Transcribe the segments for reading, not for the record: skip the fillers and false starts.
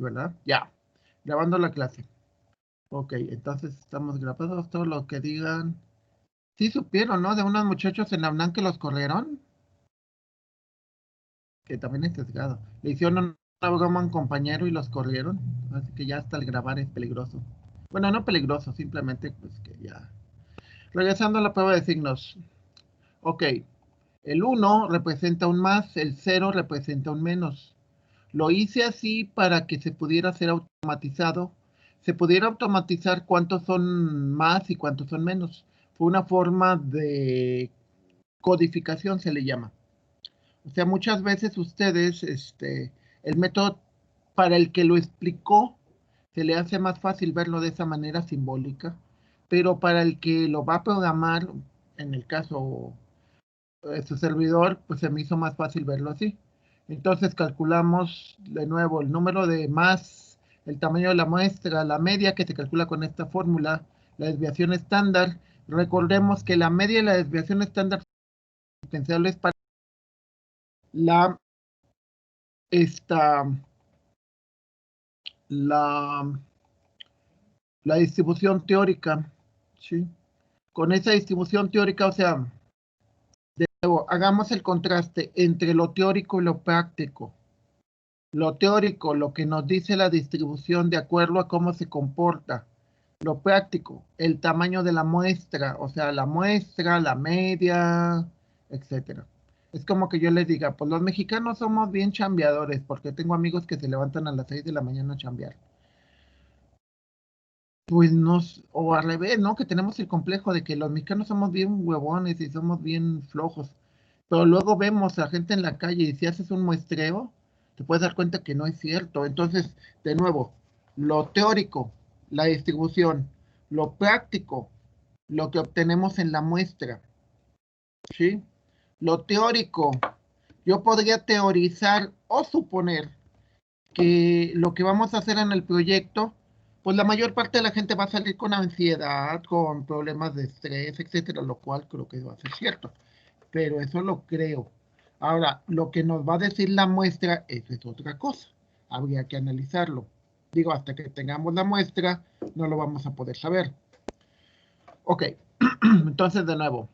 Sí, ¿verdad? Ya. Grabando la clase. Ok, entonces estamos grabados. Todo lo que digan. Sí supieron, ¿no? De unos muchachos en la UNAM que los corrieron. Que también es sesgado. Le hicieron una broma a un compañero y los corrieron. Así que ya hasta el grabar es peligroso. Bueno, no peligroso, simplemente pues que ya. Regresando a la prueba de signos. Ok, el 1 representa un más, el 0 representa un menos. Lo hice así para que se pudiera hacer automatizado. Se pudiera automatizar cuántos son más y cuántos son menos. Fue una forma de codificación, se le llama. O sea, muchas veces ustedes, el método para el que lo explicó, se le hace más fácil verlo de esa manera simbólica, pero para el que lo va a programar, en el caso de su servidor, pues se me hizo más fácil verlo así. Entonces calculamos de nuevo el número de más, el tamaño de la muestra, la media que se calcula con esta fórmula, la desviación estándar. Recordemos que la media y la desviación estándar son indispensables para la, esta, la, la distribución teórica, ¿sí? Con esa distribución teórica, o sea, de nuevo, hagamos el contraste entre lo teórico y lo práctico. Lo teórico, lo que nos dice la distribución de acuerdo a cómo se comporta. Lo práctico, el tamaño de la muestra, o sea, la muestra, la media, etcétera. Es como que yo les diga, pues los mexicanos somos bien chambeadores, porque tengo amigos que se levantan a las 6 de la mañana a chambear. Pues nos, o al revés, ¿no? Que tenemos el complejo de que los mexicanos somos bien huevones y somos bien flojos. Pero luego vemos a gente en la calle y si haces un muestreo, te puedes dar cuenta que no es cierto. Entonces, de nuevo, lo teórico, la distribución, lo práctico, lo que obtenemos en la muestra, ¿sí? Lo teórico, yo podría teorizar o suponer que lo que vamos a hacer en el proyecto, pues la mayor parte de la gente va a salir con ansiedad, con problemas de estrés, etcétera, lo cual creo que va a ser cierto, pero eso lo creo. Ahora, lo que nos va a decir la muestra, eso es otra cosa. Habría que analizarlo. Digo, hasta que tengamos la muestra, no lo vamos a poder saber. Ok, entonces de nuevo,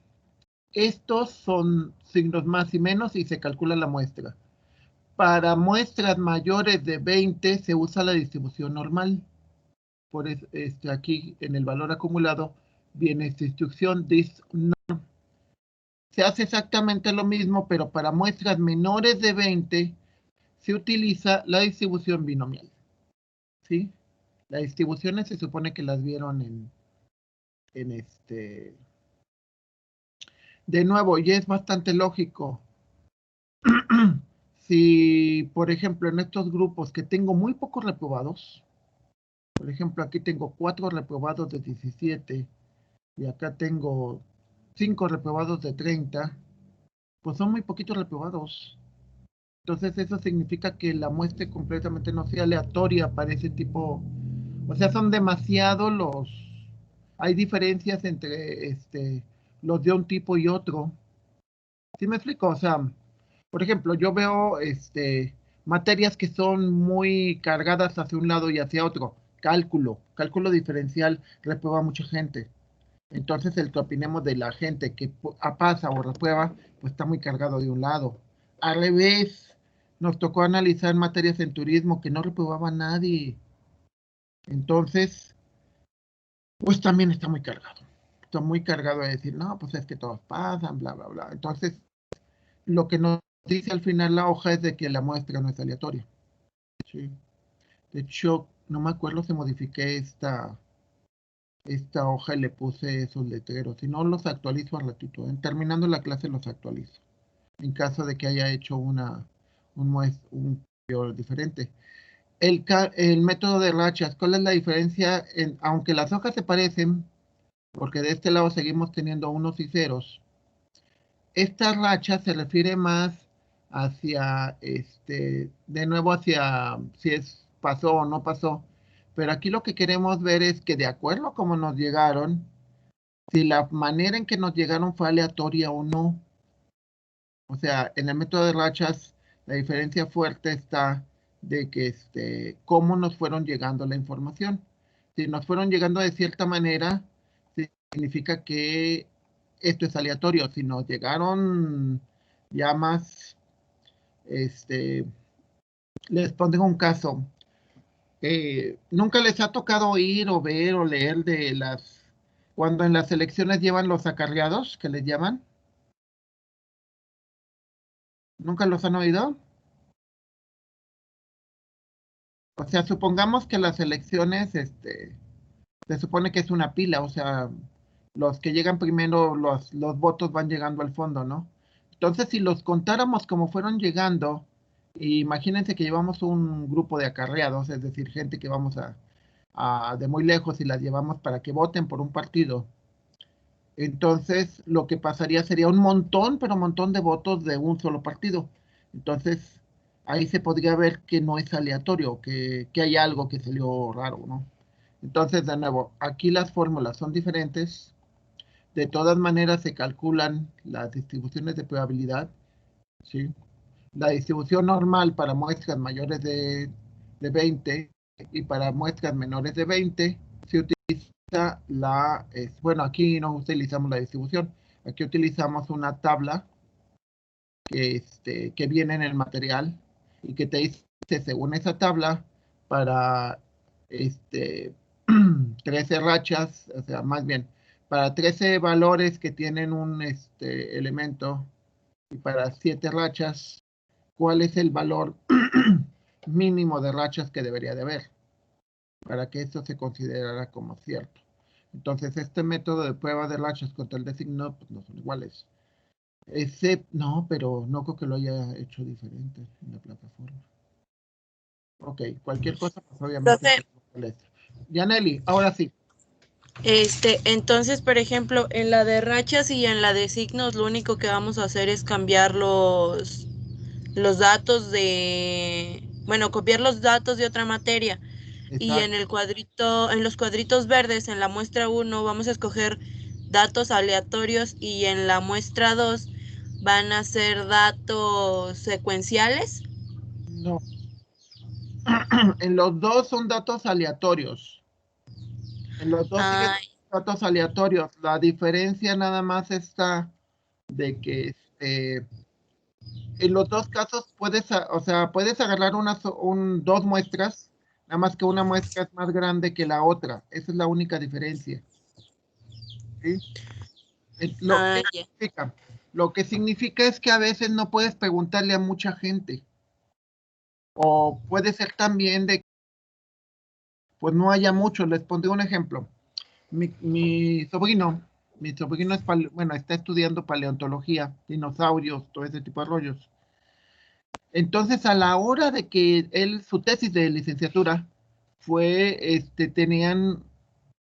estos son signos más y menos y se calcula la muestra. Para muestras mayores de 20 se usa la distribución normal. Por eso, aquí en el valor acumulado viene esta instrucción. Se hace exactamente lo mismo, pero para muestras menores de 20 se utiliza la distribución binomial. ¿Sí? Las distribuciones se supone que las vieron en De nuevo, y es bastante lógico. Si, por ejemplo, en estos grupos que tengo muy pocos reprobados, por ejemplo, aquí tengo 4 reprobados de 17 y acá tengo 5 reprobados de 30, pues son muy poquitos reprobados. Entonces eso significa que la muestra completamente no sea aleatoria para ese tipo, o sea, son demasiado hay diferencias entre los de un tipo y otro. ¿Sí me explico? O sea, por ejemplo, yo veo materias que son muy cargadas hacia un lado y hacia otro. Cálculo diferencial reprueba mucha gente. Entonces, el que opinemos de la gente que pasa o reprueba, pues está muy cargado de un lado. Al revés, nos tocó analizar materias en turismo que no reprobaba nadie. Entonces, pues también está muy cargado. Está muy cargado de decir, no, pues es que todos pasan, bla, bla, bla. Entonces, lo que nos dice al final la hoja es de que la muestra no es aleatoria. ¿Sí? De hecho, no me acuerdo si modifiqué esta hoja y le puse esos letreros. Si no, los actualizo al ratito. Terminando la clase los actualizo. En caso de que haya hecho un cambio diferente. El método de rachas, ¿cuál es la diferencia? Aunque las hojas se parecen, porque de este lado seguimos teniendo unos y ceros, esta racha se refiere más hacia, de nuevo hacia si pasó o no pasó. Pero aquí lo que queremos ver es que de acuerdo a cómo nos llegaron, si la manera en que nos llegaron fue aleatoria o no. O sea, en el método de rachas, la diferencia fuerte está de que cómo nos fueron llegando la información. Si nos fueron llegando de cierta manera, significa que esto es aleatorio. Si nos llegaron ya más, les pongo un caso. ¿Nunca les ha tocado oír o ver o leer cuando en las elecciones llevan los acarreados, que les llaman? ¿Nunca los han oído? O sea, supongamos que las elecciones, se supone que es una pila, o sea, los que llegan primero, los votos van llegando al fondo, ¿no? Entonces, si los contáramos como fueron llegando, imagínense que llevamos un grupo de acarreados, es decir, gente que vamos de muy lejos y las llevamos para que voten por un partido. Entonces, lo que pasaría sería un montón, pero un montón de votos de un solo partido. Entonces, ahí se podría ver que no es aleatorio, que hay algo que salió raro, ¿no? Entonces, de nuevo, aquí las fórmulas son diferentes. De todas maneras, se calculan las distribuciones de probabilidad, ¿sí? La distribución normal para muestras mayores de 20 y para muestras menores de 20 se utiliza bueno, aquí no utilizamos la distribución, aquí utilizamos una tabla que viene en el material y que te dice, según esa tabla, para 13 rachas, o sea, más bien, para 13 valores que tienen un elemento y para 7 rachas, ¿cuál es el valor mínimo de rachas que debería de haber para que esto se considerara como cierto? Entonces, este método de prueba de rachas contra el designo pues, no son iguales. No, pero no creo que lo haya hecho diferente en la plataforma. Ok, cualquier cosa, pues obviamente. Profe, Yaneli, ahora sí. entonces, por ejemplo, en la de rachas y en la de signos, lo único que vamos a hacer es cambiar los datos bueno, copiar los datos de otra materia. Y en Exacto. el cuadrito, en los cuadritos verdes, en la muestra 1, vamos a escoger datos aleatorios y en la muestra 2 van a ser datos secuenciales. No. En los dos son datos aleatorios. En los dos siguen Ah, datos aleatorios. La diferencia nada más está de que en los dos casos o sea, puedes agarrar dos muestras, nada más que una muestra es más grande que la otra. Esa es la única diferencia. ¿Sí? ¿Qué ya. significa? Lo que significa es que a veces no puedes preguntarle a mucha gente. O puede ser también de que pues no haya mucho. Les pondré un ejemplo. Mi sobrino, bueno, está estudiando paleontología, dinosaurios, todo ese tipo de rollos. Entonces, a la hora de que su tesis de licenciatura tenían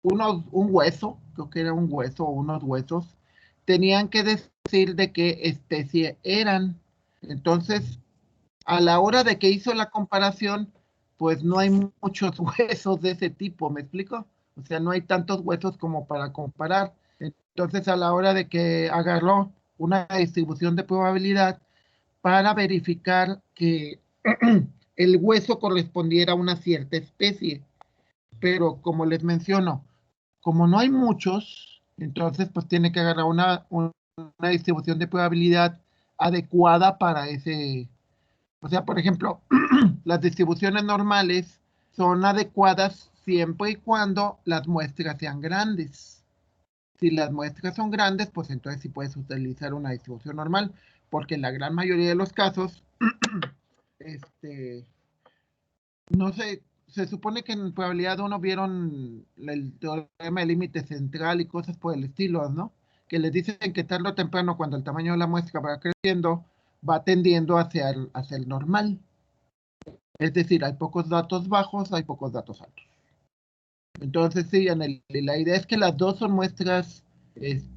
un hueso, creo que era un hueso o unos huesos, tenían que decir de qué especie eran. Entonces, a la hora de que hizo la comparación, pues no hay muchos huesos de ese tipo, ¿me explico? O sea, no hay tantos huesos como para comparar. Entonces, a la hora de que agarró una distribución de probabilidad para verificar que el hueso correspondiera a una cierta especie. Pero como les menciono, como no hay muchos, entonces pues tiene que agarrar una distribución de probabilidad adecuada para ese. O sea, por ejemplo, las distribuciones normales son adecuadas siempre y cuando las muestras sean grandes. Si las muestras son grandes, pues entonces sí puedes utilizar una distribución normal, porque en la gran mayoría de los casos, este, no sé, se supone que en probabilidad 1 vieron el teorema del límite central y cosas por el estilo, ¿no? Que les dicen que tarde o temprano, cuando el tamaño de la muestra va creciendo, va tendiendo hacia el normal. Es decir, hay pocos datos bajos, hay pocos datos altos. Entonces, sí, la idea es que las dos son muestras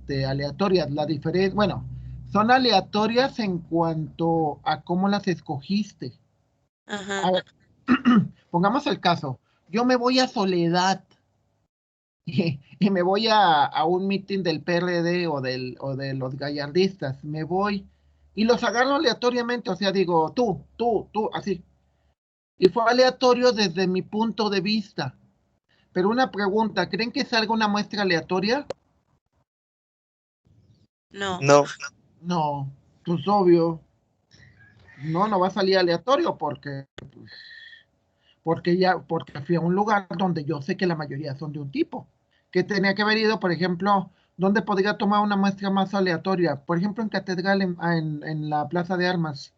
aleatorias. La diferencia, bueno, son aleatorias en cuanto a cómo las escogiste. Ajá. A ver, pongamos el caso. Yo me voy a Soledad y me voy a un meeting del PRD o de los gallardistas. Me voy y los agarro aleatoriamente. O sea, digo, tú, así. Y fue aleatorio desde mi punto de vista. Pero una pregunta, ¿creen que salga una muestra aleatoria? No. No. No, pues obvio. No va a salir aleatorio porque fui a un lugar donde yo sé que la mayoría son de un tipo. Que tenía que haber ido, por ejemplo, donde podría tomar una muestra más aleatoria. Por ejemplo, en Catedral, en la Plaza de Armas.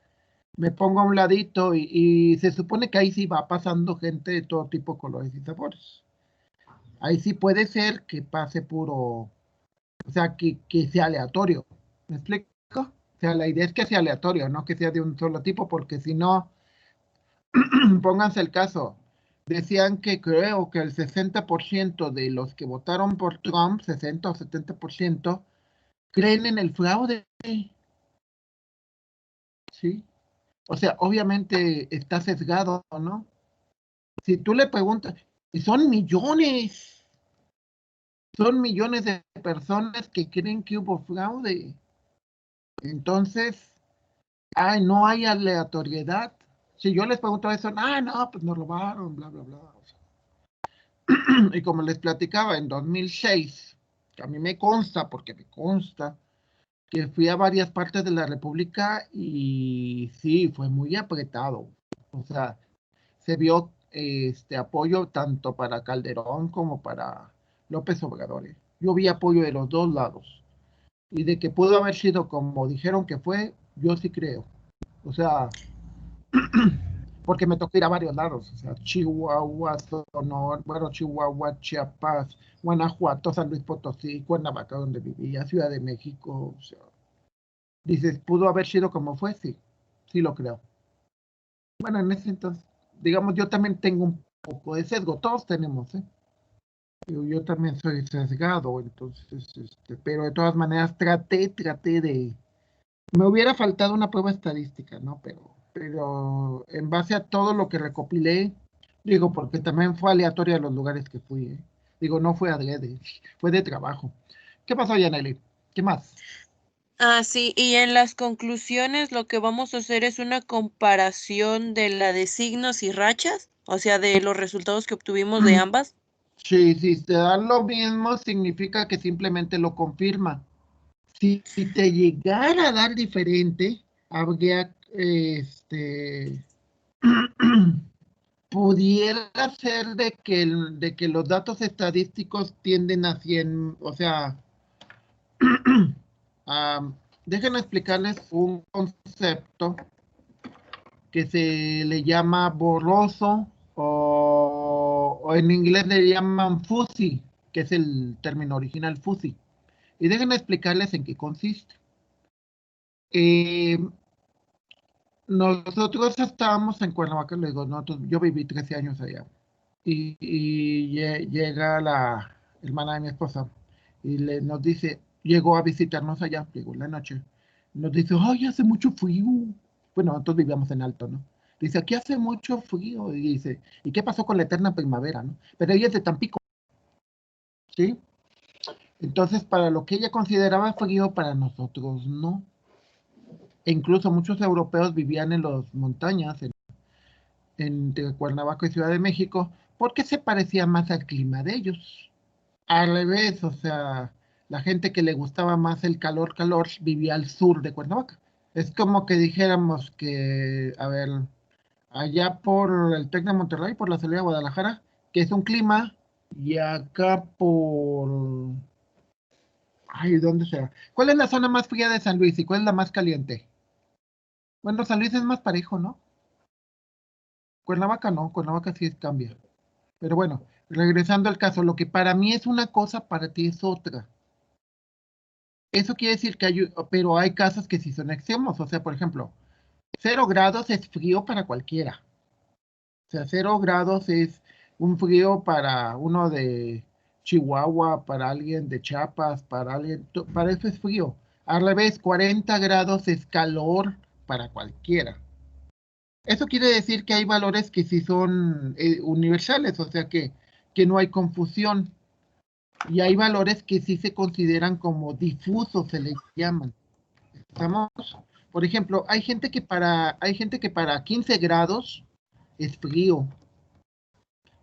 Me pongo a un ladito y se supone que ahí sí va pasando gente de todo tipo, colores y sabores. Ahí sí puede ser que pase puro, o sea, que sea aleatorio. ¿Me explico? O sea, la idea es que sea aleatorio, no que sea de un solo tipo, porque si no, pónganse el caso. Decían que creo que el 60% de los que votaron por Trump, 60 o 70%, creen en el fraude. ¿Sí? O sea, obviamente está sesgado, ¿no? Si tú le preguntas, y son millones de personas que creen que hubo fraude. Entonces, no hay aleatoriedad. Si yo les pregunto eso, no, pues nos robaron, bla, bla, bla. O sea, y como les platicaba, en 2006, que a mí me consta, porque me consta, que fui a varias partes de la República y sí, fue muy apretado. O sea, se vio este apoyo tanto para Calderón como para López Obrador. Yo vi apoyo de los dos lados. Y de que pudo haber sido como dijeron que fue, yo sí creo. O sea, porque me tocó ir a varios lados. O sea, Chihuahua, Sonora, bueno, Chihuahua, Chiapas, Guanajuato, San Luis Potosí, Cuernavaca, donde vivía, Ciudad de México. O sea, dices, pudo haber sido como fue, sí. Sí lo creo. Bueno, en ese entonces, digamos, yo también tengo un poco de sesgo. Todos tenemos, ¿eh? Yo también soy sesgado, entonces, pero de todas maneras traté de. Me hubiera faltado una prueba estadística, ¿no? Pero en base a todo lo que recopilé, digo, porque también fue aleatoria los lugares que fui, ¿eh? Digo, no fue adrede, fue de trabajo. ¿Qué pasó, Yaneli? ¿Qué más? Sí, y en las conclusiones lo que vamos a hacer es una comparación de la de signos y rachas, o sea, de los resultados que obtuvimos de ambas. Sí, si te dan lo mismo, significa que simplemente lo confirma. Si te llegara a dar diferente, habría, pudiera ser de que los datos estadísticos tienden a 100, o sea, ah, déjenme explicarles un concepto que se le llama borroso o en inglés le llaman fuzzy, que es el término original fuzzy. Y déjenme explicarles en qué consiste. Eh, Nosotros estábamos en Cuernavaca, luego yo viví 13 años allá. Y llega la hermana de mi esposa y nos dice, llegó a visitarnos allá, llegó en la noche. Nos dice, ay, hace mucho frío. Bueno, nosotros vivíamos en Alto, ¿no? Dice, aquí hace mucho frío. Y dice, ¿y qué pasó con la eterna primavera, no? Pero ella es de Tampico, ¿sí? Entonces, para lo que ella consideraba frío, para nosotros no. E incluso muchos europeos vivían en las montañas, entre Cuernavaca y Ciudad de México, porque se parecía más al clima de ellos. Al revés, o sea, la gente que le gustaba más el calor, vivía al sur de Cuernavaca. Es como que dijéramos que, a ver, allá por el TEC de Monterrey, por la salida de Guadalajara, que es un clima, y acá por... Ay, ¿dónde será? ¿Cuál es la zona más fría de San Luis y cuál es la más caliente? Bueno, San Luis es más parejo, ¿no? Cuernavaca no, Cuernavaca sí cambia. Pero bueno, regresando al caso, lo que para mí es una cosa, para ti es otra. Eso quiere decir que pero hay casos que sí son extremos. O sea, por ejemplo, 0 grados es frío para cualquiera. O sea, 0 grados es un frío para uno de Chihuahua, para alguien de Chiapas, para alguien, para eso es frío. Al revés, 40 grados es calor para cualquiera. Eso quiere decir que hay valores que sí son universales, o sea que no hay confusión. Y hay valores que sí se consideran como difusos, se les llaman. ¿Estamos? Por ejemplo, hay gente que para 15 grados es frío.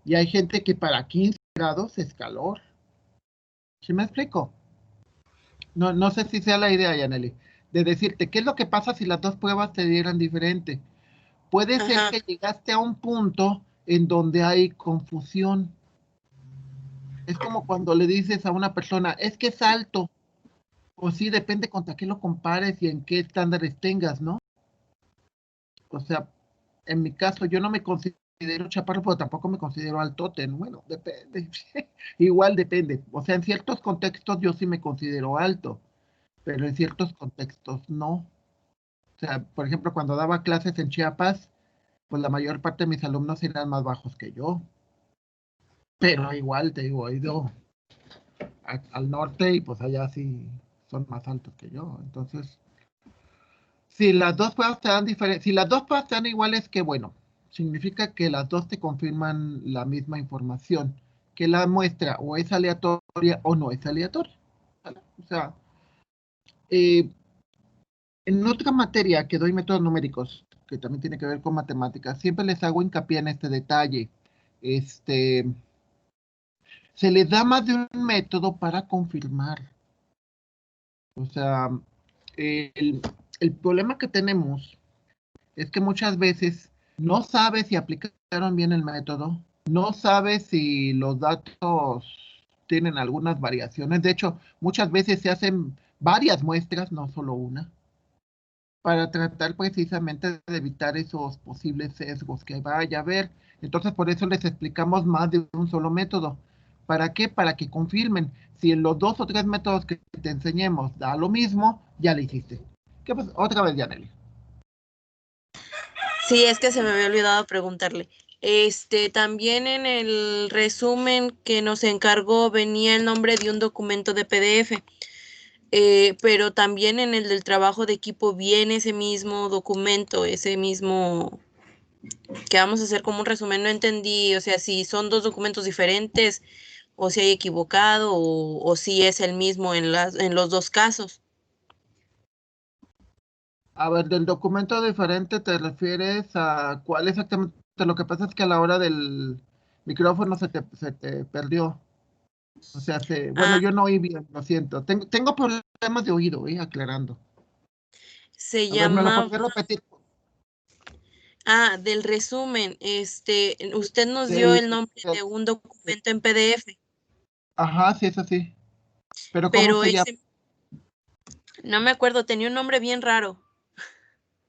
Y hay gente que para 15 grados es calor. ¿Sí me explico? No sé si sea la idea, Yaneli, de decirte, ¿qué es lo que pasa si las dos pruebas te dieran diferente? Puede ser Ajá. que llegaste a un punto en donde hay confusión. Es como cuando le dices a una persona, es que es alto. O sí, depende contra qué lo compares y en qué estándares tengas, ¿no? O sea, en mi caso, yo no me considero chaparro, pero tampoco me considero altote, ¿no? Bueno, depende. Igual depende. O sea, en ciertos contextos yo sí me considero alto, pero en ciertos contextos no. O sea, por ejemplo, cuando daba clases en Chiapas, pues la mayor parte de mis alumnos eran más bajos que yo. Pero igual, te digo, he ido al norte y pues allá sí son más altos que yo. Entonces, si las dos pruebas te dan si las dos pruebas te dan iguales, que bueno, significa que las dos te confirman la misma información, que la muestra o es aleatoria o no es aleatoria. ¿Vale? O sea, eh, en otra materia que doy métodos numéricos, que también tiene que ver con matemáticas, siempre les hago hincapié en este detalle. Este, se les da más de un método para confirmar. O sea, el, el problema que tenemos es que muchas veces no sabes si aplicaron bien el método, no sabes si los datos tienen algunas variaciones. De hecho, muchas veces se hacen varias muestras, no solo una, para tratar precisamente de evitar esos posibles sesgos que vaya a haber. Entonces, por eso les explicamos más de un solo método. ¿Para qué? Para que confirmen. Si en los 2 o 3 métodos que te enseñemos da lo mismo, ya lo hiciste. ¿Qué pasa? Otra vez, Yaneli. Sí, es que se me había olvidado preguntarle. También en el resumen que nos encargó venía el nombre de un documento de PDF, pero también en el del trabajo de equipo viene ese mismo documento, ese mismo que vamos a hacer como un resumen. No entendí, o sea, si son dos documentos diferentes o si hay equivocado o si es el mismo en los dos casos. A ver, del documento diferente te refieres a cuál exactamente. Lo que pasa es que a la hora del micrófono se te perdió. O sea, bueno, Ah, yo no oí bien, lo siento. Tengo problemas de oído, aclarando. se A ver, ¿me lo llama, podría repetir? del resumen, usted nos dio Del, el nombre del- de un documento en PDF, ajá, sí, es así. Pero ¿cómo pero se llama? ese, no me acuerdo, tenía un nombre bien raro.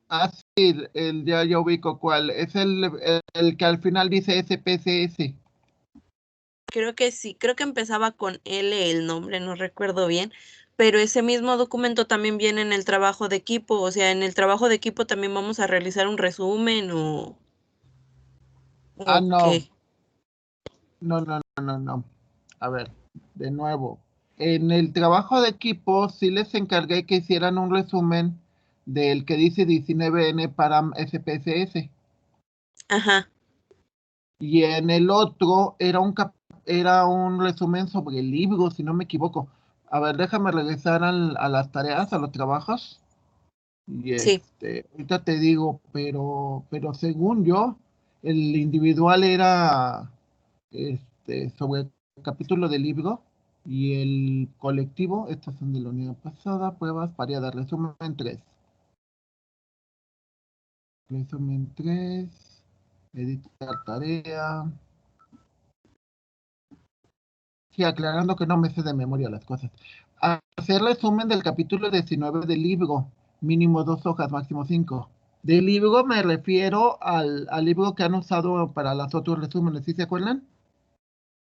Ah, sí, ya ubico cuál. Es el que al final dice SPSS. Creo que sí, creo que empezaba con L el nombre, no recuerdo bien, pero ese mismo documento también viene en el trabajo de equipo, o sea, en el trabajo de equipo también vamos a realizar un resumen Ah, o no, qué. no. A ver, de nuevo. En el trabajo de equipo sí les encargué que hicieran un resumen del que dice 19N para SPSS. Ajá. Y en el otro era un resumen sobre el libro, si no me equivoco. A ver, déjame regresar a las tareas, a los trabajos. Y Sí. ahorita te digo, pero según yo, el individual era sobre el capítulo del libro y el colectivo, estas son de la unidad pasada, pruebas variadas, resumen 3, editar tarea. Sí, aclarando que no me sé de memoria las cosas. Hacer resumen del capítulo 19 del libro, mínimo 2 hojas, máximo 5. Del libro me refiero al libro que han usado para los otros resúmenes, ¿sí se acuerdan?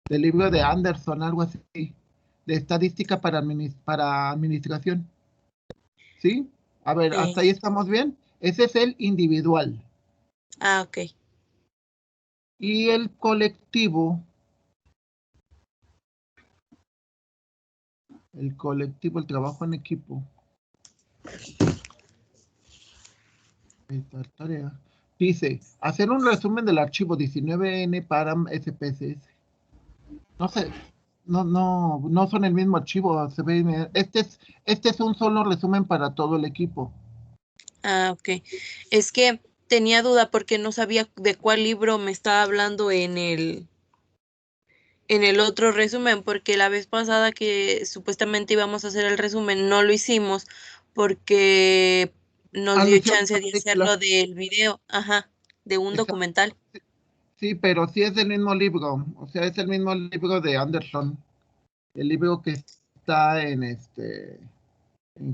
Del libro de Anderson, algo así, de estadística para administración. ¿Sí? A ver, ¿hasta ahí eh, estamos bien? Ese es el individual. ok. Y el trabajo en equipo. Esta tarea. Dice, hacer un resumen del archivo 19N para SPSS. No sé, no son el mismo archivo. Este es un solo resumen para todo el equipo. Ok. Es que tenía duda porque no sabía de cuál libro me estaba hablando en el otro resumen, porque la vez pasada que supuestamente íbamos a hacer el resumen, no lo hicimos porque nos Lo dio hicieron chance por de hacerlo película. del video, ajá, de un Exacto. documental. Sí, pero sí es el mismo libro. O sea, es el mismo libro de Anderson. El libro que está en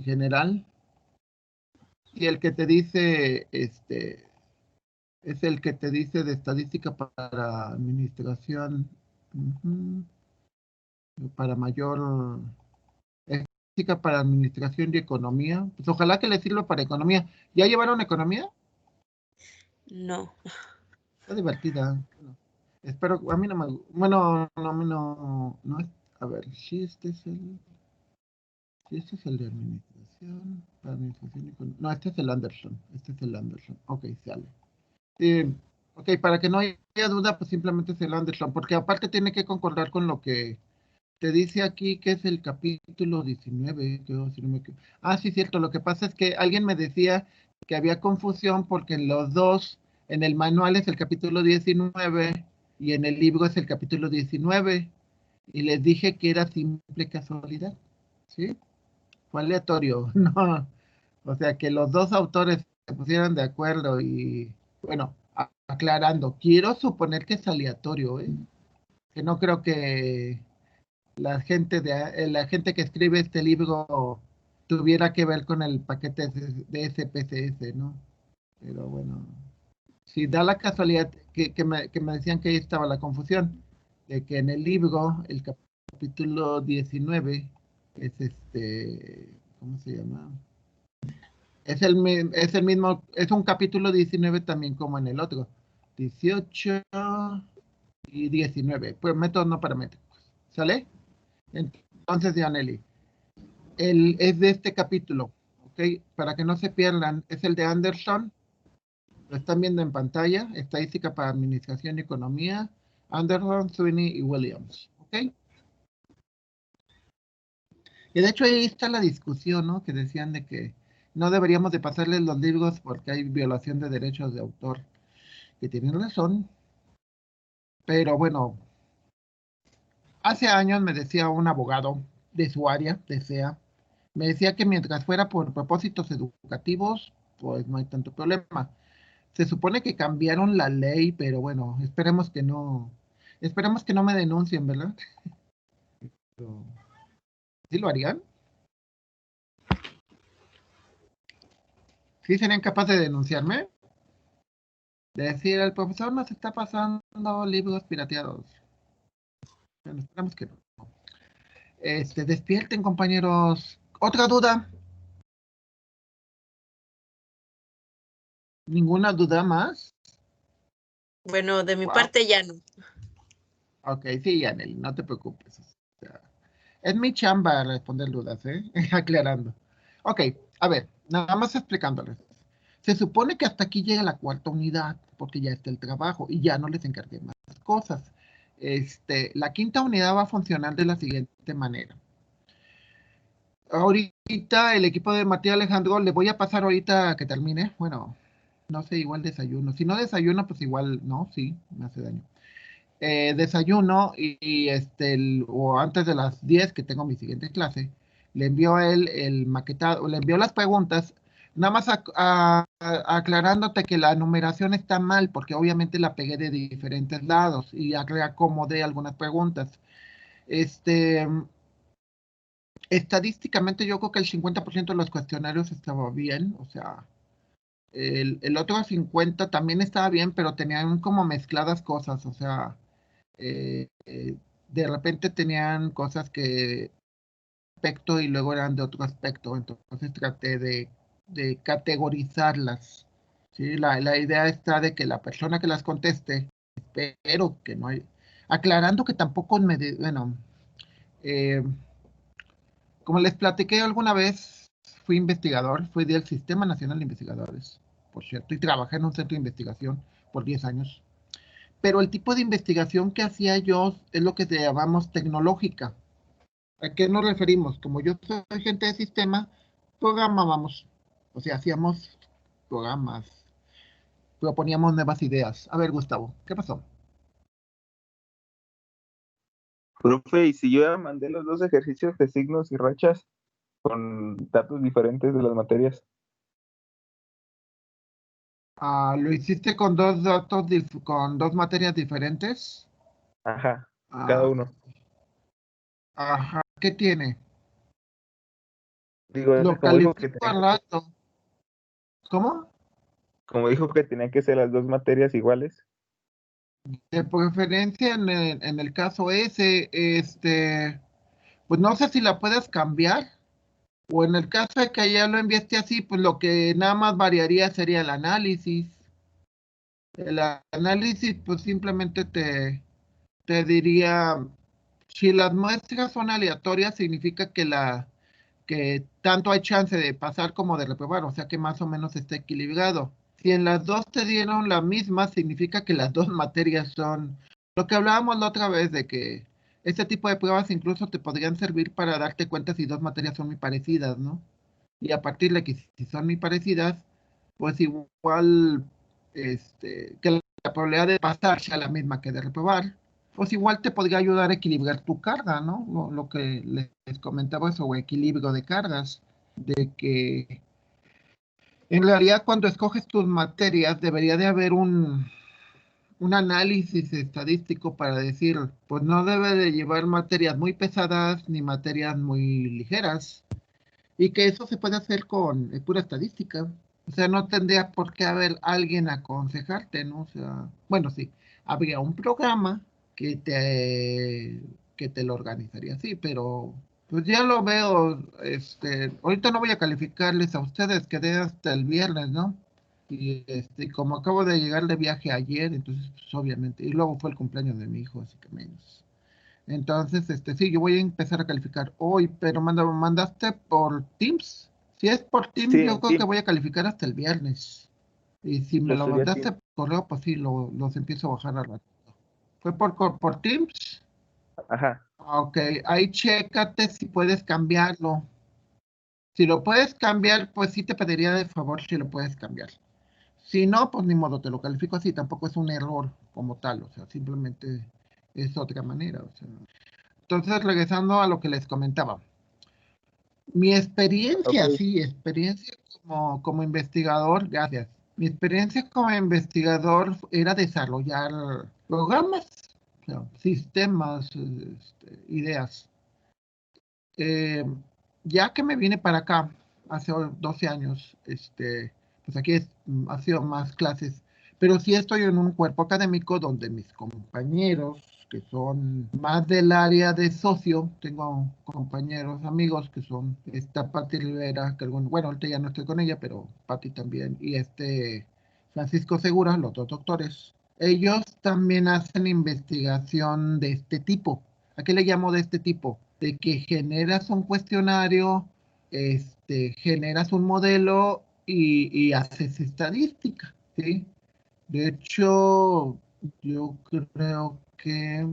general. Y el que te dice, es el que te dice de estadística para administración, ujú, para mayor estadística para administración y economía. Pues ojalá que le sirva para economía. ¿Ya llevaron economía? No. Está divertida. Bueno, espero, a mí no me, bueno, no, a mí no es, a ver, si este es el de administración, para administración y no, este es el Anderson, ok, sale. Ok, para que no haya duda, pues simplemente es el Anderson, porque aparte tiene que concordar con lo que te dice aquí, que es el capítulo 19, creo, si no me equivoco. Ah, sí, cierto, lo que pasa es que alguien me decía que había confusión porque en los dos, en el manual es el capítulo 19 y en el libro es el capítulo 19, y les dije que era simple casualidad, ¿sí? Fue aleatorio, no. O sea, que los dos autores se pusieron de acuerdo y, bueno, aclarando, quiero suponer que es aleatorio, ¿eh? Que no creo que la gente que escribe este libro tuviera que ver con el paquete de SPSS, ¿no? Pero bueno, si da la casualidad que me decían que ahí estaba la confusión, de que en el libro, el capítulo 19 es ¿cómo se llama? Es el mismo, es un capítulo 19 también como en el otro. 18 y 19, pues métodos no paramétricos. ¿Sale? Entonces, Dianelli, es de este capítulo, ¿ok? Para que no se pierdan, es el de Anderson, lo están viendo en pantalla, Estadística para Administración y Economía, Anderson, Sweeney y Williams, ¿ok? Y de hecho ahí está la discusión, ¿no? Que decían de que no deberíamos de pasarles los libros porque hay violación de derechos de autor, que tienen razón, pero bueno, hace años me decía un abogado de su área, de SEA, me decía que mientras fuera por propósitos educativos, pues no hay tanto problema. Se supone que cambiaron la ley, pero bueno, esperemos que no me denuncien, ¿verdad? Pero, ¿sí lo harían? ¿Sí serían capaces de denunciarme? De decir, el profesor nos está pasando libros pirateados. Bueno, esperamos que no. Despierten, compañeros. ¿Otra duda? ¿Ninguna duda más? Bueno, de mi Wow. parte ya no. Ok, sí, Yanel, no te preocupes. O sea, es mi chamba responder dudas, ¿eh? Aclarando. Ok, a ver, nada más explicándoles. Se supone que hasta aquí llega la cuarta unidad, porque ya está el trabajo y ya no les encargué más cosas. La quinta unidad va a funcionar de la siguiente manera. Ahorita el equipo de Matías Alejandro le voy a pasar ahorita que termine. Bueno, no sé, igual desayuno. Si no desayuno, pues igual, no, sí, me hace daño. Desayuno o antes de las 10 que tengo mi siguiente clase, le envío a él el maquetado, le envío las preguntas, nada más aclarándote que la numeración está mal, porque obviamente la pegué de diferentes lados y reacomodé algunas preguntas. Este, Estadísticamente yo creo que el 50% de los cuestionarios estaba bien, o sea, el otro 50 también estaba bien, pero tenían como mezcladas cosas, o sea, de repente tenían cosas que aspecto y luego eran de otro aspecto, entonces traté de categorizarlas. ¿Sí? La idea está de que la persona que las conteste, espero que no hay, aclarando que tampoco bueno, eh, como les platiqué alguna vez, fui investigador, fui del Sistema Nacional de Investigadores, por cierto, y trabajé en un centro de investigación por 10 años. Pero el tipo de investigación que hacía yo es lo que llamamos tecnológica. ¿A qué nos referimos? Como yo soy gente de sistema, programábamos, o sea, hacíamos programas. proponíamos nuevas ideas. A ver, Gustavo, ¿qué pasó? Profe, y si yo ya mandé los dos ejercicios de signos y rachas con datos diferentes de las materias. ¿Lo hiciste con dos datos, con dos materias diferentes? Ajá, cada Ah, uno. ajá, ¿qué tiene? Digo, es que Lo califico al rato. ¿Cómo? como dijo que tenían que ser las dos materias iguales. De preferencia en el caso ese, pues no sé si la puedes cambiar, o en el caso de que ya lo enviaste así, pues lo que nada más variaría sería el análisis. El análisis, pues simplemente te diría, si las muestras son aleatorias, significa que tanto hay chance de pasar como de reprobar, o sea que más o menos está equilibrado. Si en las dos te dieron la misma, significa que las dos materias son lo que hablábamos la otra vez, de que este tipo de pruebas incluso te podrían servir para darte cuenta si dos materias son muy parecidas, ¿no? Y a partir de que si son muy parecidas, pues igual que la probabilidad de pasar sea la misma que de reprobar, pues igual te podría ayudar a equilibrar tu carga, ¿no? Lo que les comentaba sobre equilibrio de cargas, de que en realidad cuando escoges tus materias debería de haber un análisis estadístico para decir, pues no debe de llevar materias muy pesadas ni materias muy ligeras, y que eso se puede hacer con pura estadística. O sea, no tendría por qué haber alguien a aconsejarte, ¿no? O sea, bueno, sí, habría un programa que que te lo organizaría así, pero pues ya lo veo, ahorita no voy a calificarles a ustedes, quedé hasta el viernes, ¿no? Y como acabo de llegar de viaje ayer, entonces pues obviamente, y luego fue el cumpleaños de mi hijo, así que menos. Entonces, sí, yo voy a empezar a calificar hoy, pero mandaste por Teams. Si es por Sí, Teams, yo en creo que Teams, voy a calificar hasta el viernes. Y si me lo lo subí a mandaste Teams. por correo, pues sí, los empiezo a bajar al rato. ¿Fue por Teams? Ajá, Ok, ahí chécate si puedes cambiarlo. Si lo puedes cambiar, pues sí te pediría de favor si lo puedes cambiar. Si no, pues ni modo, te lo califico así, tampoco es un error como tal, o sea, simplemente es otra manera, o sea. Entonces, regresando a lo que les comentaba. Mi experiencia, ok. sí, experiencia como investigador, gracias. Mi experiencia como investigador era desarrollar programas, o sea, sistemas, ideas. Eh, ya que me vine para acá hace 12 años, pues aquí ha sido más clases, pero sí estoy en un cuerpo académico donde mis compañeros, que son más del área de socio, tengo compañeros, amigos que son esta Patti Rivera, que bueno, ahorita ya no estoy con ella, pero Patti también, y Francisco Segura, los dos doctores. Ellos también hacen investigación de este tipo. ¿A qué le llamo de este tipo? De que generas un cuestionario, generas un modelo y haces estadística, ¿sí? De hecho, yo creo que,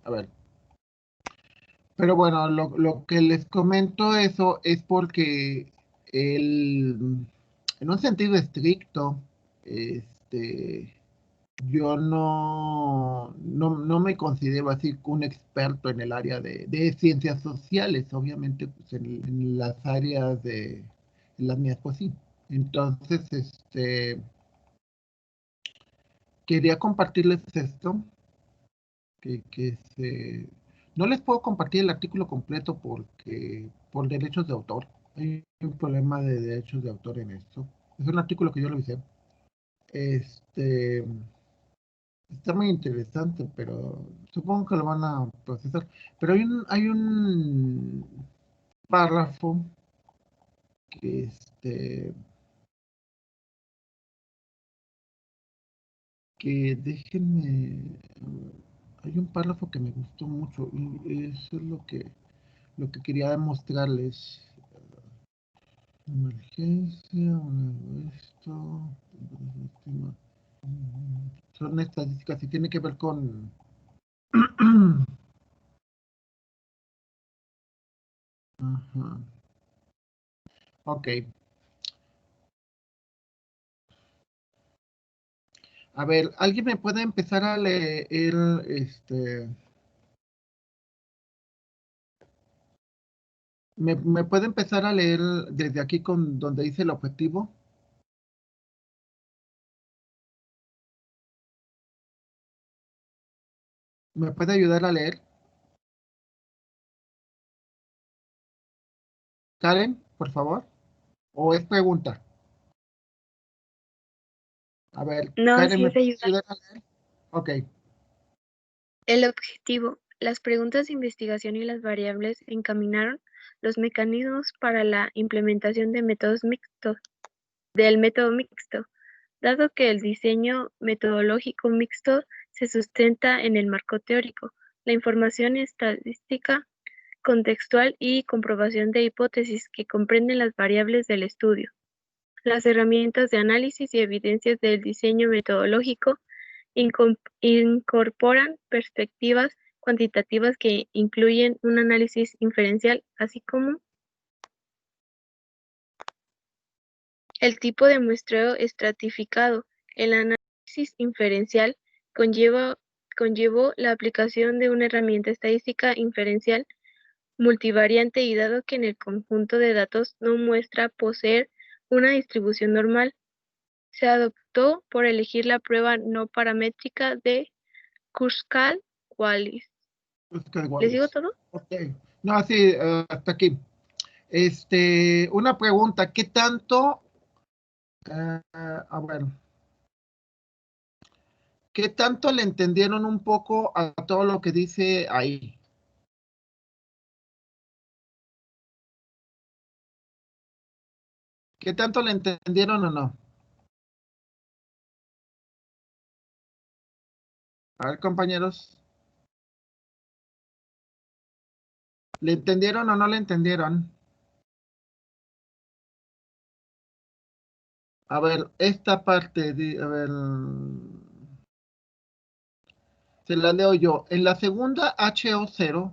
a ver, pero bueno, lo que les comento eso es porque en un sentido estricto, este, yo no me considero así un experto en el área de ciencias sociales, obviamente pues en las áreas en las mías, pues sí. Entonces, quería compartirles esto, no les puedo compartir el artículo completo porque por derechos de autor. Hay un problema de derechos de autor en esto. Es un artículo que yo lo hice. Este, Está muy interesante, pero supongo que lo van a procesar. Pero hay un párrafo que que déjenme. Hay un párrafo que me gustó mucho y eso es lo que quería demostrarles. Emergencia, esto, son estadísticas y tiene que ver con. Ajá. Ok. A ver, ¿alguien me puede empezar a leer ¿Me puede empezar a leer desde aquí con donde dice el objetivo? ¿Me puede ayudar a leer? Karen, por favor. ¿O es pregunta? A ver, No, Karen, sí ¿me es puede ayuda. ayudar a leer? Ok. El objetivo, las preguntas de investigación y las variables encaminaron los mecanismos para la implementación de del método mixto, dado que el diseño metodológico mixto se sustenta en el marco teórico, la información estadística, contextual y comprobación de hipótesis que comprenden las variables del estudio. Las herramientas de análisis y evidencias del diseño metodológico incorporan perspectivas cuantitativas que incluyen un análisis inferencial, así como el tipo de muestreo estratificado. El análisis inferencial conllevó la aplicación de una herramienta estadística inferencial multivariante y dado que en el conjunto de datos no muestra poseer una distribución normal, se adoptó por elegir la prueba no paramétrica de Kruskal-Wallis. ¿Les digo todo? Ok. No, sí, hasta aquí. Una pregunta, ¿qué tanto? A ver. ¿Qué tanto le entendieron un poco a todo lo que dice ahí? ¿Qué tanto le entendieron o no? A ver, compañeros. ¿Le entendieron o no le entendieron? A ver, esta parte, a ver, se la leo yo. En la segunda HO0,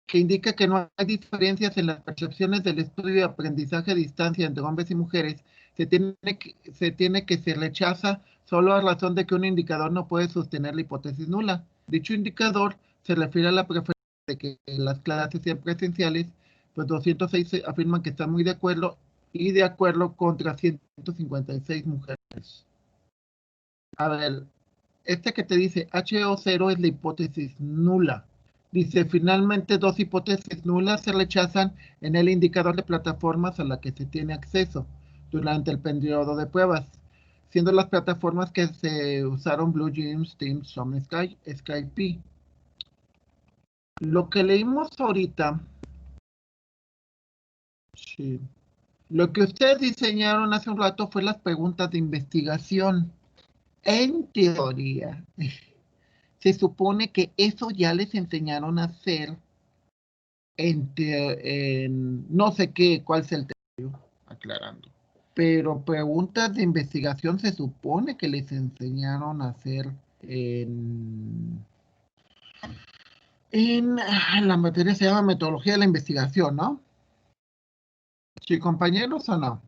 que indica que no hay diferencias en las percepciones del estudio de aprendizaje a distancia entre hombres y mujeres, se tiene que se rechaza solo a razón de que un indicador no puede sostener la hipótesis nula. Dicho indicador se refiere a la preferencia de que las clases sean presenciales, pues 206 afirman que están muy de acuerdo y de acuerdo contra 156 mujeres. A ver, que te dice HO0 es la hipótesis nula. Dice, finalmente dos hipótesis nulas se rechazan en el indicador de plataformas a la que se tiene acceso durante el periodo de pruebas, siendo las plataformas que se usaron BlueJeans, Teams, Some Sky, Skype. Lo que leímos ahorita, sí, lo que ustedes diseñaron hace un rato fue las preguntas de investigación. En teoría, se supone que eso ya les enseñaron a hacer no sé qué, cuál es el tema, aclarando. Pero preguntas de investigación se supone que les enseñaron a hacer en la materia se llama metodología de la investigación, ¿no? ¿Sí, compañeros o no?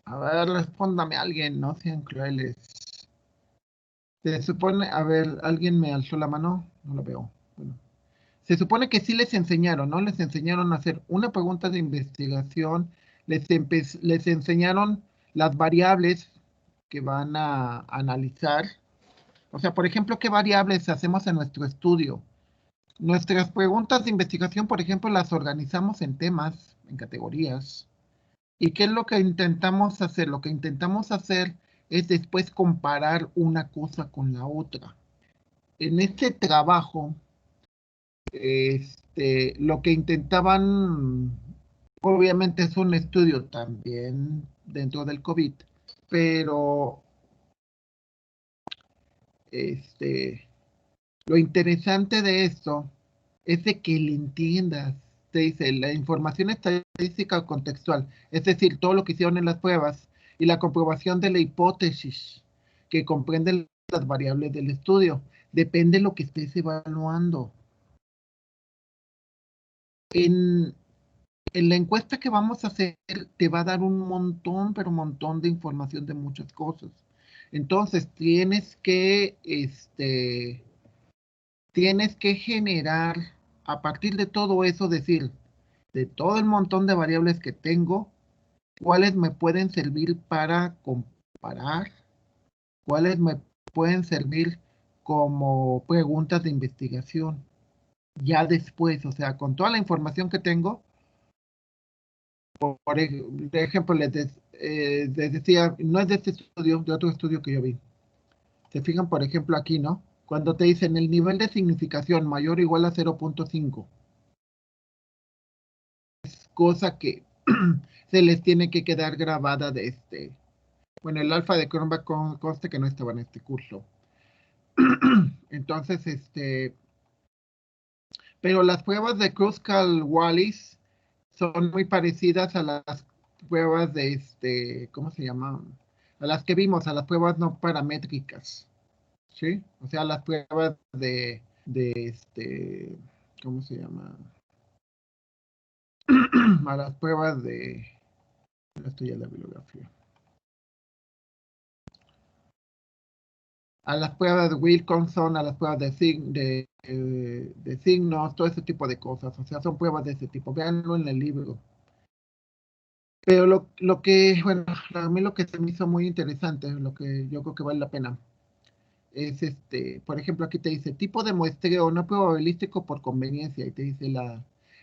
A ver, respóndame alguien, no sean crueles. Se supone, a ver, ¿alguien me alzó la mano? No lo veo. Bueno. Se supone que sí les enseñaron, ¿no? Les enseñaron a hacer una pregunta de investigación, les enseñaron las variables que van a analizar. O sea, por ejemplo, ¿qué variables hacemos en nuestro estudio? Nuestras preguntas de investigación, por ejemplo, las organizamos en temas, en categorías. ¿Y qué es lo que intentamos hacer? Lo que intentamos hacer es después comparar una cosa con la otra. En este trabajo, lo que intentaban, obviamente es un estudio también dentro del COVID, pero lo interesante de esto es de que le entiendas, te dice, la información estadística o contextual, es decir, todo lo que hicieron en las pruebas y la comprobación de la hipótesis que comprende las variables del estudio, depende de lo que estés evaluando. En en la encuesta que vamos a hacer te va a dar un montón, pero un montón de información de muchas cosas. Entonces, tienes que generar, a partir de todo eso, decir, de todo el montón de variables que tengo, cuáles me pueden servir para comparar, cuáles me pueden servir como preguntas de investigación. Ya después, o sea, con toda la información que tengo, por ejemplo, les decía, no es de este estudio, de otro estudio que yo vi. Se fijan, por ejemplo, aquí, ¿no? Cuando te dicen el nivel de significación mayor o igual a 0.5, es cosa que se les tiene que quedar grabada de bueno, el alfa de Cronbach conste que no estaba en este curso. Entonces, pero las pruebas de Kruskal-Wallis son muy parecidas a las pruebas de, ¿cómo se llama? A las que vimos, a las pruebas no paramétricas, ¿sí? O sea, las pruebas ¿cómo se llama? A las pruebas de, esto ya es la bibliografía. A las pruebas de Wilkinson, a las pruebas de signos, todo ese tipo de cosas. O sea, son pruebas de ese tipo. Véanlo en el libro. Pero lo que, bueno, a mí lo que se me hizo muy interesante, lo que yo creo que vale la pena, es por ejemplo, aquí te dice tipo de muestreo no probabilístico por conveniencia, y te dice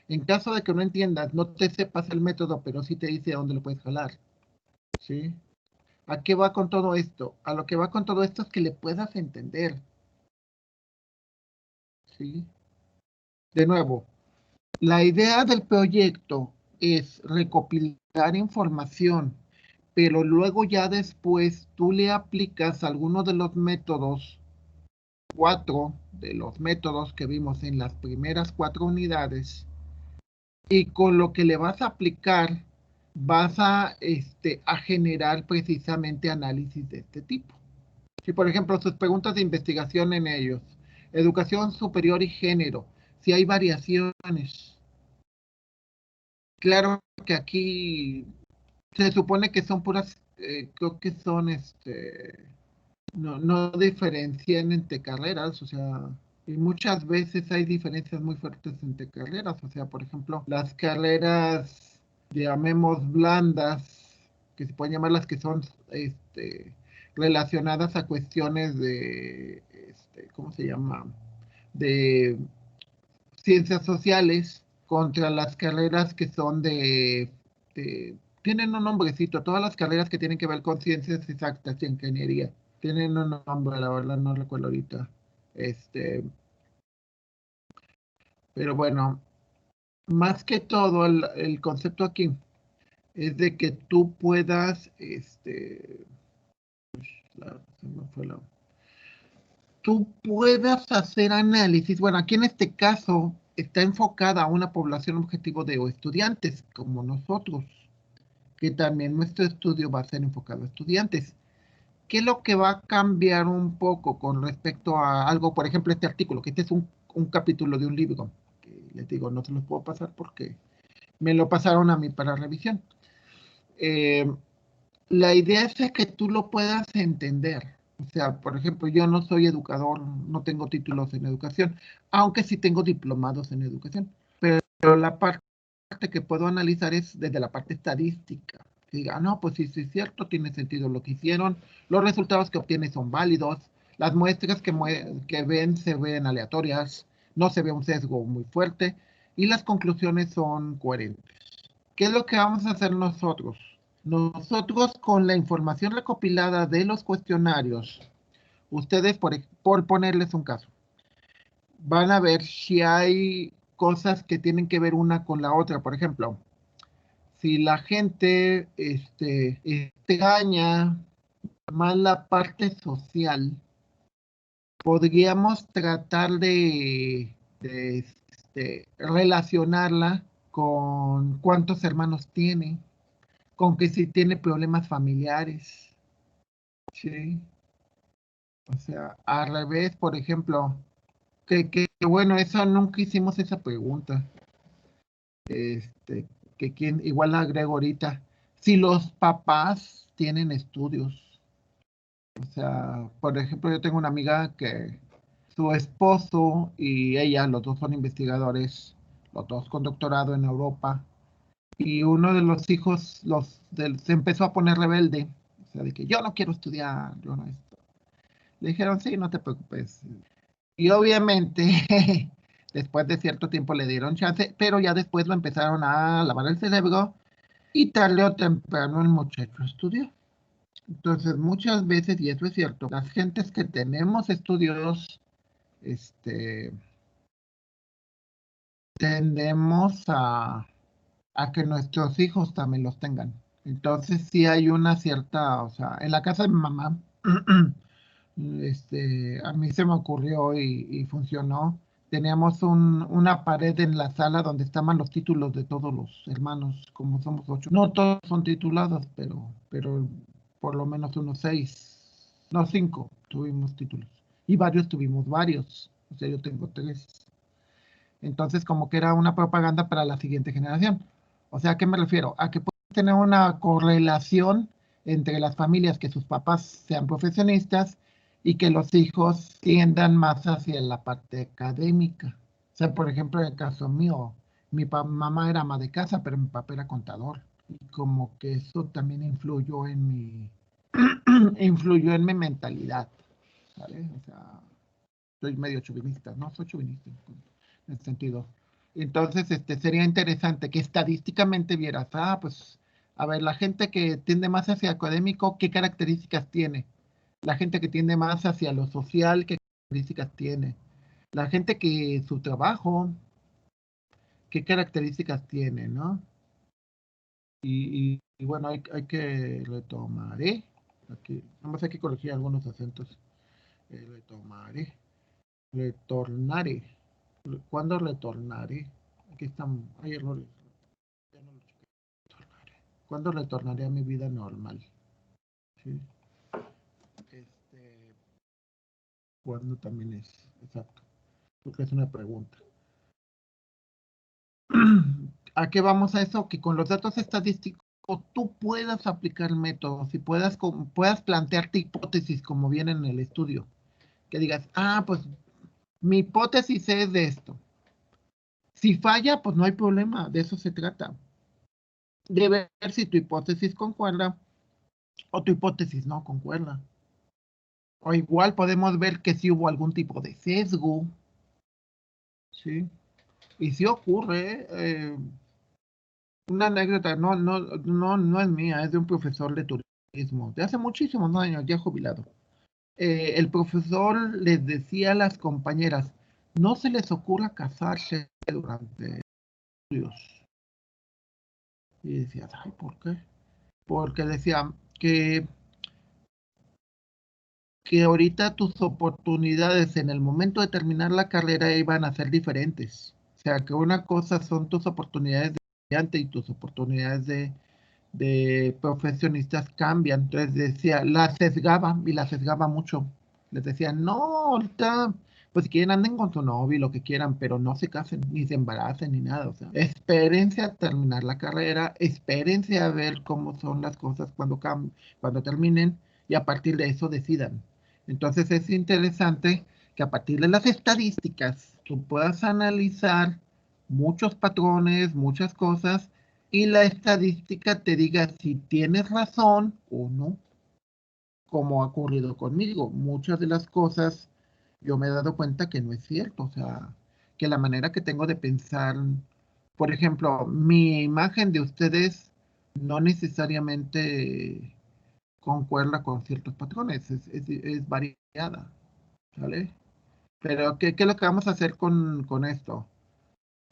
en caso de que no entiendas, no te sepas el método, pero sí te dice dónde lo puedes jalar, ¿sí? ¿A qué va con todo esto? A lo que va con todo esto es que le puedas entender, ¿sí? De nuevo, la idea del proyecto es recopilar información, pero luego ya después tú le aplicas algunos de los métodos, 4 de los métodos que vimos en las primeras 4 unidades, y con lo que le vas a aplicar vas a generar precisamente análisis de este tipo. Si por ejemplo sus preguntas de investigación en ellos, educación superior y género, si hay variaciones. Claro que aquí se supone que son puras, creo que son, no diferencian entre carreras, o sea, y muchas veces hay diferencias muy fuertes entre carreras, o sea, por ejemplo, las carreras, llamemos blandas, que se pueden llamar las que son, relacionadas a cuestiones de, ¿cómo se llama? De ciencias sociales contra las carreras que son tienen un nombrecito, todas las carreras que tienen que ver con ciencias exactas y ingeniería, tienen un nombre, la verdad no recuerdo ahorita, pero bueno, más que todo el concepto aquí es de que tú puedas, se me fue tú puedas hacer análisis. Bueno, aquí en este caso está enfocada a una población objetivo de estudiantes, como nosotros, que también nuestro estudio va a ser enfocado a estudiantes. ¿Qué es lo que va a cambiar un poco con respecto a algo, por ejemplo, este artículo, que este es un capítulo de un libro, que les digo, no se los puedo pasar porque me lo pasaron a mí para revisión. La idea es que tú lo puedas entender. O sea, por ejemplo, yo no soy educador, no tengo títulos en educación, aunque sí tengo diplomados en educación. Pero la parte que puedo analizar es desde la parte estadística. Que diga, no, pues sí, sí es cierto, tiene sentido lo que hicieron, los resultados que obtienen son válidos, las muestras que ven se ven aleatorias, no se ve un sesgo muy fuerte y las conclusiones son coherentes. ¿Qué es lo que vamos a hacer nosotros? Nosotros con la información recopilada de los cuestionarios, ustedes por ponerles un caso, van a ver si hay cosas que tienen que ver una con la otra. Por ejemplo, si la gente extraña más la parte social, podríamos tratar de relacionarla con cuántos hermanos tiene, con que si tiene problemas familiares, ¿sí? O sea, al revés, por ejemplo, que bueno, eso nunca hicimos esa pregunta. igual agrego ahorita, si los papás tienen estudios. O sea, por ejemplo, yo tengo una amiga que su esposo y ella, los dos son investigadores, los dos con doctorado en Europa, y uno de los hijos se empezó a poner rebelde, o sea, de que yo no quiero estudiar, yo no esto. Le dijeron, sí, no te preocupes. Y obviamente, después de cierto tiempo le dieron chance, pero ya después lo empezaron a lavar el cerebro y tarde o temprano el muchacho estudió. Entonces, muchas veces, y eso es cierto, las gentes que tenemos estudios, tendemos a que nuestros hijos también los tengan. Entonces, sí hay una cierta, o sea, en la casa de mi mamá, a mí se me ocurrió y funcionó. Teníamos una pared en la sala donde estaban los títulos de todos los hermanos, como somos 8. No todos son titulados, pero por lo menos unos 6, no 5 tuvimos títulos. Y varios tuvimos varios. O sea, yo tengo 3. Entonces, como que era una propaganda para la siguiente generación. O sea, ¿a qué me refiero? A que puede tener una correlación entre las familias que sus papás sean profesionistas y que los hijos tiendan más hacia la parte académica. O sea, por ejemplo, en el caso mío, mi mamá era ama de casa, pero mi papá era contador. Y como que eso también influyó en mi mentalidad, ¿sabes? O sea, soy medio chauvinista, ¿no? Soy chauvinista en ese sentido. Entonces, sería interesante que estadísticamente vieras, pues, a ver, la gente que tiende más hacia académico, ¿qué características tiene? La gente que tiende más hacia lo social, ¿qué características tiene? La gente que su trabajo, ¿qué características tiene, no? Y bueno, hay que retomar, ¿eh? Aquí, nada hay que corregir algunos acentos. Retomaré. Retornaré. ¿Cuándo retornaré? Aquí están, hay errores. Ya no lo chequé. Retornaré. ¿Cuándo retornaré a mi vida normal? ¿Sí? ¿Cuándo también es? Exacto. Porque es una pregunta. ¿A qué vamos a eso? Que con los datos estadísticos tú puedas aplicar métodos y puedas plantearte hipótesis como viene en el estudio. Que digas, pues mi hipótesis es de esto. Si falla, pues no hay problema, de eso se trata. De ver si tu hipótesis concuerda o tu hipótesis no concuerda. O igual podemos ver que si hubo algún tipo de sesgo. ¿Sí? Y si ocurre, una anécdota, no es mía, es de un profesor de turismo, de hace muchísimos años, ya jubilado. El profesor les decía a las compañeras, no se les ocurra casarse durante estudios. Y decía, ay, ¿por qué? Porque decía que ahorita tus oportunidades en el momento de terminar la carrera iban a ser diferentes. O sea, que una cosa son tus oportunidades de estudiante y tus oportunidades de profesionistas cambian. Entonces decía, la sesgaba mucho. Les decía, no, ahorita, pues si quieren anden con su novio y lo que quieran, pero no se casen, ni se embaracen, ni nada. O sea, espérense a terminar la carrera, espérense a ver cómo son las cosas cuando terminen y a partir de eso decidan. Entonces es interesante que a partir de las estadísticas tú puedas analizar muchos patrones, muchas cosas, y la estadística te diga si tienes razón o no, como ha ocurrido conmigo. Muchas de las cosas yo me he dado cuenta que no es cierto, o sea, que la manera que tengo de pensar, por ejemplo, mi imagen de ustedes no necesariamente concuerda con ciertos patrones, es variada, ¿vale? Pero, ¿qué es lo que vamos a hacer con esto?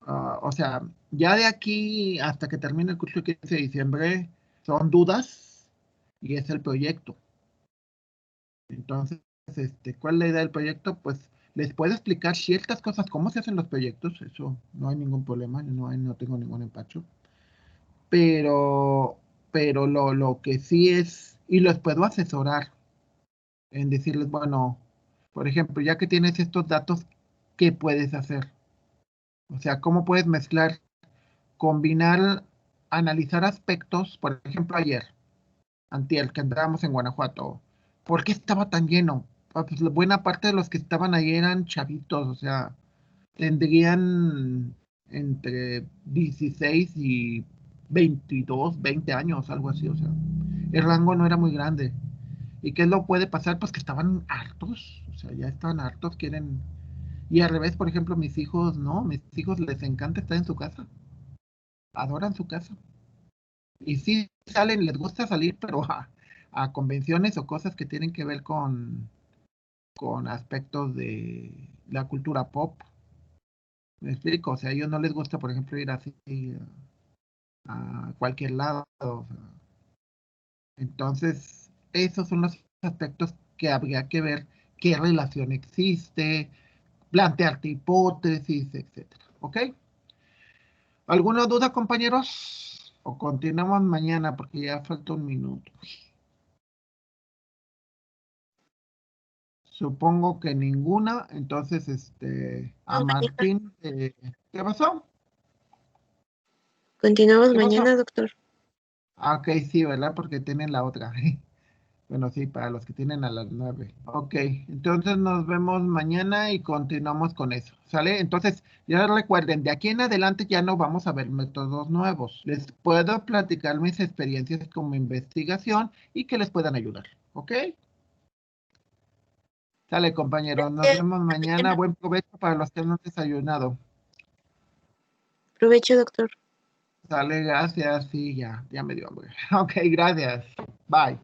O sea, ya de aquí hasta que termine el curso el 15 de diciembre son dudas y es el proyecto. Entonces, ¿cuál es la idea del proyecto? Pues les puedo explicar ciertas cosas, cómo se hacen los proyectos, eso no hay ningún problema, no tengo ningún empacho. Pero lo que sí es, y los puedo asesorar en decirles, bueno, por ejemplo, ya que tienes estos datos, ¿qué puedes hacer? O sea, ¿cómo puedes combinar analizar aspectos, por ejemplo, antier, que andábamos en Guanajuato, ¿por qué estaba tan lleno? Pues buena parte de los que estaban ahí eran chavitos, o sea, tendrían entre 16 y 22, 20 años, algo así, o sea, el rango no era muy grande. ¿Y qué lo puede pasar? Pues que estaban hartos, o sea, ya estaban hartos, quieren... Y al revés, por ejemplo, mis hijos, no, mis hijos les encanta estar en su casa, adoran su casa. Y sí salen, les gusta salir, pero a convenciones o cosas que tienen que ver con aspectos de la cultura pop. ¿Me explico? O sea, a ellos no les gusta, por ejemplo, ir así a cualquier lado. O sea. Entonces, esos son los aspectos que habría que ver qué relación existe, plantearte hipótesis, etcétera. ¿Ok? ¿Alguna duda, compañeros? O continuamos mañana porque ya falta un minuto. Supongo que ninguna. Entonces, a No, Martín, ¿qué pasó? continuamos ¿Qué pasó? mañana, doctor. Ah, ok, sí, ¿verdad? Porque tienen la otra. Bueno, sí, para los que tienen a las 9. Ok, entonces nos vemos mañana y continuamos con eso. ¿Sale? Entonces, ya recuerden, de aquí en adelante ya no vamos a ver métodos nuevos. Les puedo platicar mis experiencias como investigación y que les puedan ayudar. ¿Ok? Sale, compañeros, nos vemos mañana. Buen provecho para los que no han desayunado. Provecho, doctor. Sale, gracias. Sí, ya me dio hambre. Ok, gracias. Bye.